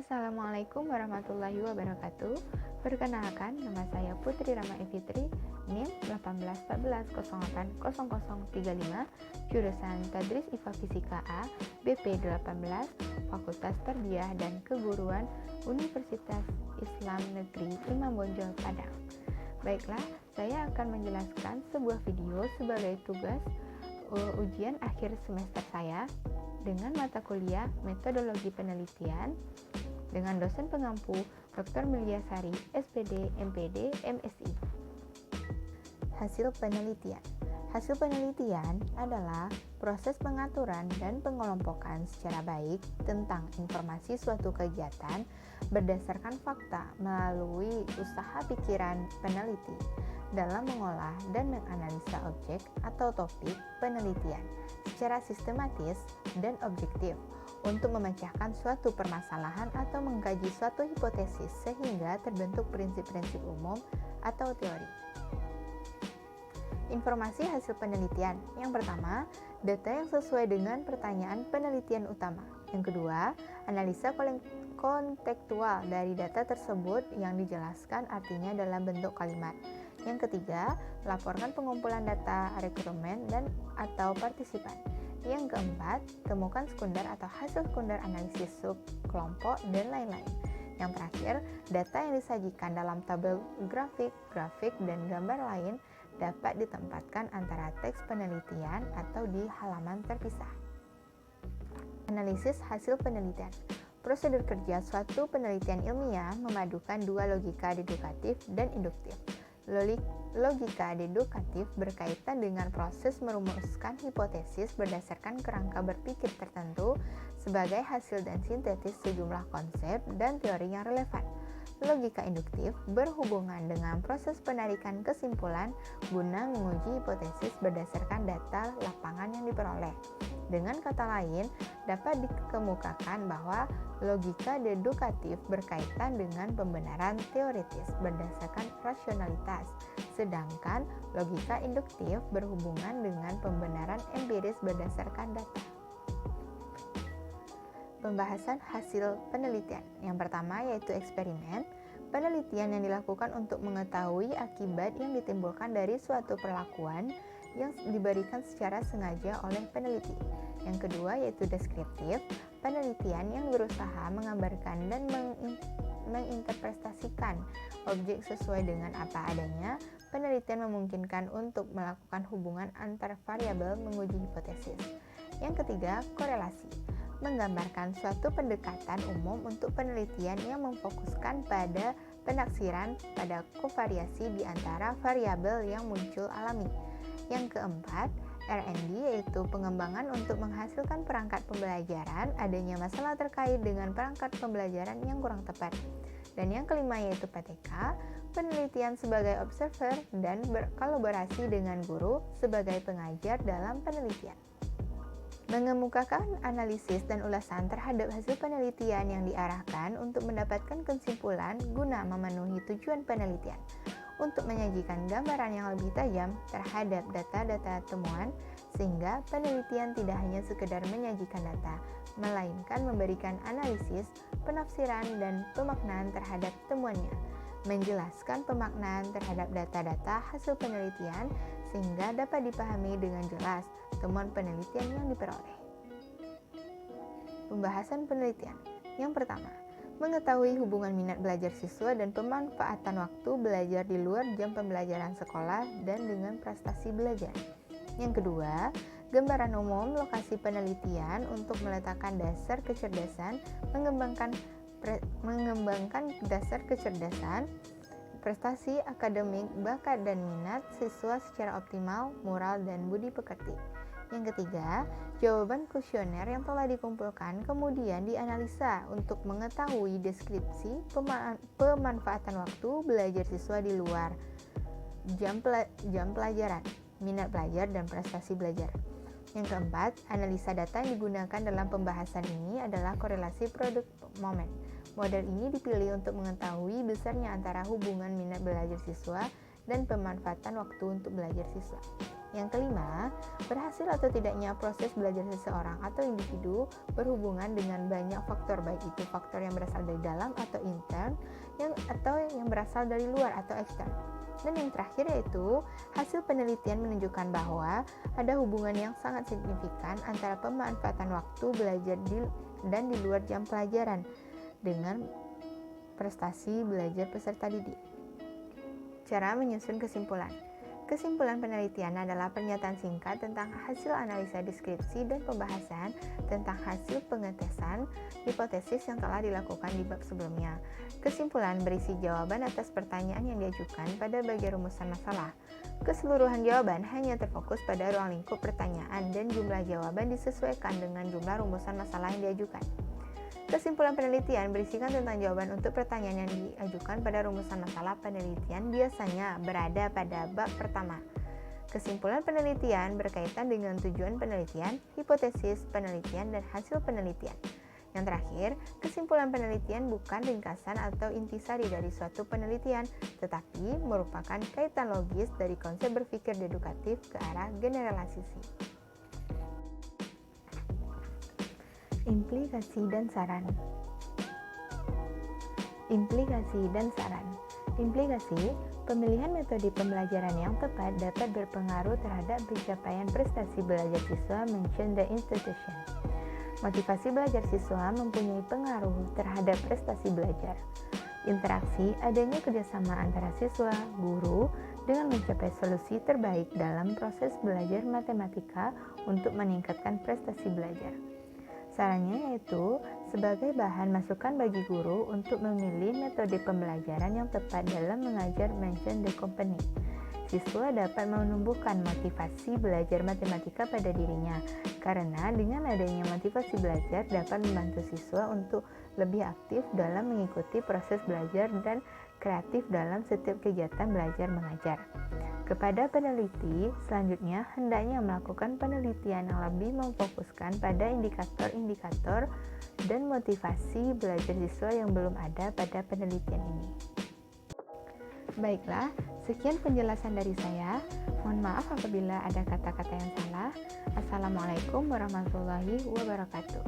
Assalamualaikum warahmatullahi wabarakatuh. Perkenalkan, nama saya Putri Rama Evitri, NIM 1814080035, jurusan Tadris IPA Fisika A, BP 18, Fakultas Tarbiyah dan Keguruan, Universitas Islam Negeri Imam Bonjol, Padang. Baiklah, saya akan menjelaskan sebuah video sebagai tugas ujian akhir semester saya dengan mata kuliah Metodologi Penelitian dengan dosen pengampu Dr. Milyasari, SPD, MPD, MSI. Hasil penelitian. Hasil penelitian adalah proses pengaturan dan pengelompokan secara baik tentang informasi suatu kegiatan berdasarkan fakta melalui usaha pikiran peneliti dalam mengolah dan menganalisa objek atau topik penelitian secara sistematis dan objektif untuk memecahkan suatu permasalahan atau mengkaji suatu hipotesis sehingga terbentuk prinsip-prinsip umum atau teori. Informasi hasil penelitian. Yang pertama, data yang sesuai dengan pertanyaan penelitian utama. Yang kedua, analisa kontekstual dari data tersebut yang dijelaskan artinya dalam bentuk kalimat. Yang ketiga, laporkan pengumpulan data rekrumen dan atau partisipan. Yang keempat, temukan sekunder atau hasil sekunder analisis sub kelompok dan lain-lain. Yang terakhir, data yang disajikan dalam tabel grafik, dan gambar lain dapat ditempatkan antara teks penelitian atau di halaman terpisah. Analisis hasil penelitian. Prosedur kerja suatu penelitian ilmiah memadukan dua logika deduktif dan induktif. Logika deduktif berkaitan dengan proses merumuskan hipotesis berdasarkan kerangka berpikir tertentu sebagai hasil dan sintetis sejumlah konsep dan teori yang relevan. Logika induktif berhubungan dengan proses penarikan kesimpulan guna menguji hipotesis berdasarkan data lapangan yang diperoleh. Dengan kata lain, dapat dikemukakan bahwa logika deduktif berkaitan dengan pembenaran teoritis berdasarkan rasionalitas, sedangkan logika induktif berhubungan dengan pembenaran empiris berdasarkan data. Pembahasan hasil penelitian. Yang pertama yaitu eksperimen. Penelitian yang dilakukan untuk mengetahui akibat yang ditimbulkan dari suatu perlakuan yang diberikan secara sengaja oleh peneliti. Yang kedua yaitu deskriptif. Penelitian yang berusaha menggambarkan dan menginterpretasikan objek sesuai dengan apa adanya. Penelitian memungkinkan untuk melakukan hubungan antar variabel menguji hipotesis. Yang ketiga, korelasi. Menggambarkan suatu pendekatan umum untuk penelitian yang memfokuskan pada penaksiran pada kovariasi di antara variabel yang muncul alami. Yang keempat, R&D yaitu pengembangan untuk menghasilkan perangkat pembelajaran, adanya masalah terkait dengan perangkat pembelajaran yang kurang tepat. Dan yang kelima yaitu PTK, penelitian sebagai observer dan berkolaborasi dengan guru sebagai pengajar dalam penelitian. Mengemukakan analisis dan ulasan terhadap hasil penelitian yang diarahkan untuk mendapatkan kesimpulan guna memenuhi tujuan penelitian. Untuk menyajikan gambaran yang lebih tajam terhadap data-data temuan, sehingga penelitian tidak hanya sekedar menyajikan data, melainkan memberikan analisis, penafsiran, dan pemaknaan terhadap temuannya. Menjelaskan pemaknaan terhadap data-data hasil penelitian sehingga dapat dipahami dengan jelas temuan penelitian yang diperoleh. Pembahasan penelitian. Yang pertama, mengetahui hubungan minat belajar siswa dan pemanfaatan waktu belajar di luar jam pembelajaran sekolah dan dengan prestasi belajar. Yang kedua, gambaran umum lokasi penelitian untuk meletakkan dasar kecerdasan, mengembangkan dasar kecerdasan, prestasi akademik, bakat dan minat siswa secara optimal, moral dan budi pekerti. Yang ketiga, jawaban kuesioner yang telah dikumpulkan kemudian dianalisa untuk mengetahui deskripsi pemanfaatan waktu belajar siswa di luar jam pelajaran, minat belajar dan prestasi belajar. Yang keempat, analisa data yang digunakan dalam pembahasan ini adalah korelasi produk momen. Model ini dipilih untuk mengetahui besarnya antara hubungan minat belajar siswa dan pemanfaatan waktu untuk belajar siswa. Yang kelima, berhasil atau tidaknya proses belajar seseorang atau individu berhubungan dengan banyak faktor, baik itu faktor yang berasal dari dalam atau intern, atau yang berasal dari luar atau ekstern. Dan yang terakhir yaitu, hasil penelitian menunjukkan bahwa ada hubungan yang sangat signifikan antara pemanfaatan waktu belajar dan di luar jam pelajaran dengan prestasi belajar peserta didik. Cara menyusun kesimpulan. Kesimpulan penelitian adalah pernyataan singkat tentang hasil analisa deskripsi dan pembahasan tentang hasil pengetesan hipotesis yang telah dilakukan di bab sebelumnya. Kesimpulan berisi jawaban atas pertanyaan yang diajukan pada bagian rumusan masalah. Keseluruhan jawaban hanya terfokus pada ruang lingkup pertanyaan dan jumlah jawaban disesuaikan dengan jumlah rumusan masalah yang diajukan. Kesimpulan penelitian berisikan tentang jawaban untuk pertanyaan yang diajukan pada rumusan masalah penelitian biasanya berada pada bab pertama. Kesimpulan penelitian berkaitan dengan tujuan penelitian, hipotesis penelitian, dan hasil penelitian. Yang terakhir, kesimpulan penelitian bukan ringkasan atau intisari dari suatu penelitian, tetapi merupakan kaitan logis dari konsep berpikir dedukatif ke arah generalisasi. Implikasi dan saran. Implikasi dan saran. Implikasi, pemilihan metode pembelajaran yang tepat dapat berpengaruh terhadap pencapaian prestasi belajar siswa mention the institution. Motivasi belajar siswa mempunyai pengaruh terhadap prestasi belajar. Interaksi, adanya kerjasama antara siswa, guru, dengan mencapai solusi terbaik dalam proses belajar matematika untuk meningkatkan prestasi belajar. Sarannya yaitu sebagai bahan masukan bagi guru untuk memilih metode pembelajaran yang tepat dalam mengajar mention the company. Siswa dapat menumbuhkan motivasi belajar matematika pada dirinya, karena dengan adanya motivasi belajar dapat membantu siswa untuk lebih aktif dalam mengikuti proses belajar dan kreatif dalam setiap kegiatan belajar mengajar. Kepada peneliti, selanjutnya hendaknya melakukan penelitian yang lebih memfokuskan pada indikator-indikator dan motivasi belajar siswa yang belum ada pada penelitian ini. Baiklah, sekian penjelasan dari saya. Mohon maaf apabila ada kata-kata yang salah. Assalamualaikum warahmatullahi wabarakatuh.